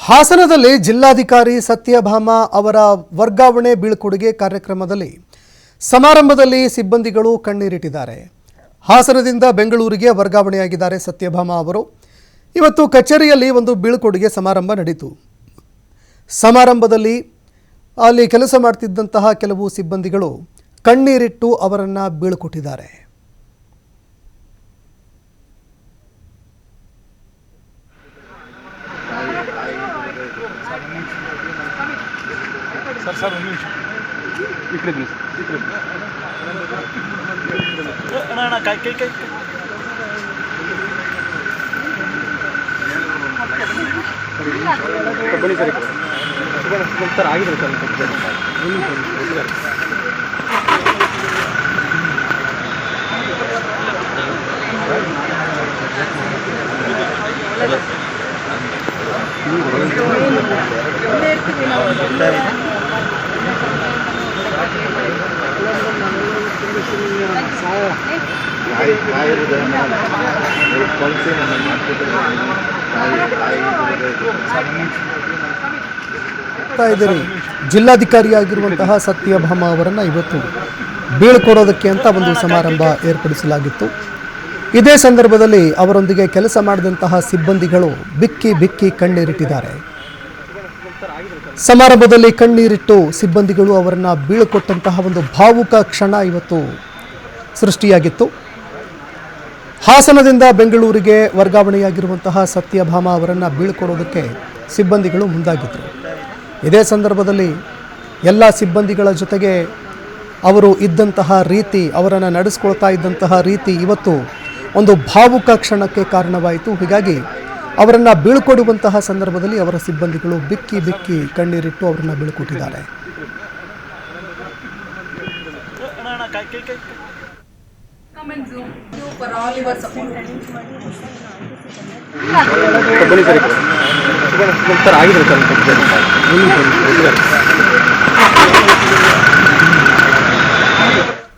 ಹಾಸನದಲ್ಲಿ ಜಿಲ್ಲಾಧಿಕಾರಿ ಸತ್ಯಭಾಮ ಅವರ ವರ್ಗಾವಣೆ ಬೀಳ್ಕೊಡುಗೆ ಕಾರ್ಯಕ್ರಮದಲ್ಲಿ ಸಮಾರಂಭದಲ್ಲಿ ಸಿಬ್ಬಂದಿಗಳು ಕಣ್ಣೀರಿಟ್ಟಿದ್ದಾರೆ. ಹಾಸನದಿಂದ ಬೆಂಗಳೂರಿಗೆ ವರ್ಗಾವಣೆಯಾಗಿದ್ದಾರೆ ಸತ್ಯಭಾಮ ಅವರು. ಇವತ್ತು ಕಚೇರಿಯಲ್ಲಿ ಒಂದು ಬೀಳ್ಕೊಡುಗೆ ಸಮಾರಂಭ ನಡೆಯಿತು. ಸಮಾರಂಭದಲ್ಲಿ ಅಲ್ಲಿ ಕೆಲಸ ಮಾಡುತ್ತಿದ್ದಂತಹ ಕೆಲವು ಸಿಬ್ಬಂದಿಗಳು ಕಣ್ಣೀರಿಟ್ಟು ಅವರನ್ನು ಬೀಳ್ಕೊಟ್ಟಿದ್ದಾರೆ. सर इकडे काय ಬನ್ನಿ ಸರ್ ಆಗಿದೆ ಸರ್ ಜಿಲ್ಲಾಧಿಕಾರಿಯಾಗಿರುವಂತಹ ಸತ್ಯಭಾಮ ಅವರನ್ನು ಇವತ್ತು ಬೀಳ್ಕೊಡೋದಕ್ಕೆ ಅಂತ ಒಂದು ಸಮಾರಂಭ ಏರ್ಪಡಿಸಲಾಗಿತ್ತು. ಇದೇ ಸಂದರ್ಭದಲ್ಲಿ ಅವರೊಂದಿಗೆ ಕೆಲಸ ಮಾಡಿದಂತಹ ಸಿಬ್ಬಂದಿಗಳು ಬಿಕ್ಕಿ ಕಣ್ಣೀರಿಟ್ಟಿದ್ದಾರೆ. ಸಮಾರಂಭದಲ್ಲಿ ಕಣ್ಣೀರಿಟ್ಟು ಸಿಬ್ಬಂದಿಗಳು ಅವರನ್ನು ಬೀಳ್ಕೊಟ್ಟಂತಹ ಒಂದು ಭಾವುಕ ಕ್ಷಣ ಇವತ್ತು ಸೃಷ್ಟಿಯಾಗಿತ್ತು. ಹಾಸನದಿಂದ ಬೆಂಗಳೂರಿಗೆ ವರ್ಗಾವಣೆಯಾಗಿರುವಂತಹ ಸತ್ಯಭಾಮ ಅವರನ್ನು ಬೀಳ್ಕೊಡೋದಕ್ಕೆ ಸಿಬ್ಬಂದಿಗಳು ಮುಂದಾಗಿದ್ದರು. ಇದೇ ಸಂದರ್ಭದಲ್ಲಿ ಎಲ್ಲ ಸಿಬ್ಬಂದಿಗಳ ಜೊತೆಗೆ ಅವರು ಇದ್ದಂತಹ ರೀತಿ, ಅವರನ್ನು ನಡೆಸ್ಕೊಳ್ತಾ ಇದ್ದಂತಹ ರೀತಿ ಇವತ್ತು ಒಂದು ಭಾವುಕ ಕ್ಷಣಕ್ಕೆ ಕಾರಣವಾಯಿತು. ಹೀಗಾಗಿ ಅವರನ್ನು ಬೀಳ್ಕೊಡುವಂತಹ ಸಂದರ್ಭದಲ್ಲಿ ಅವರ ಸಿಬ್ಬಂದಿಗಳು ಬಿಕ್ಕಿ ಕಣ್ಣೀರಿಟ್ಟು ಅವರನ್ನು ಬೀಳ್ಕೊಟ್ಟಿದ್ದಾರೆ. ಬನ್ನಿ ಸರ್ ಆಗಿದೆ ಸರ್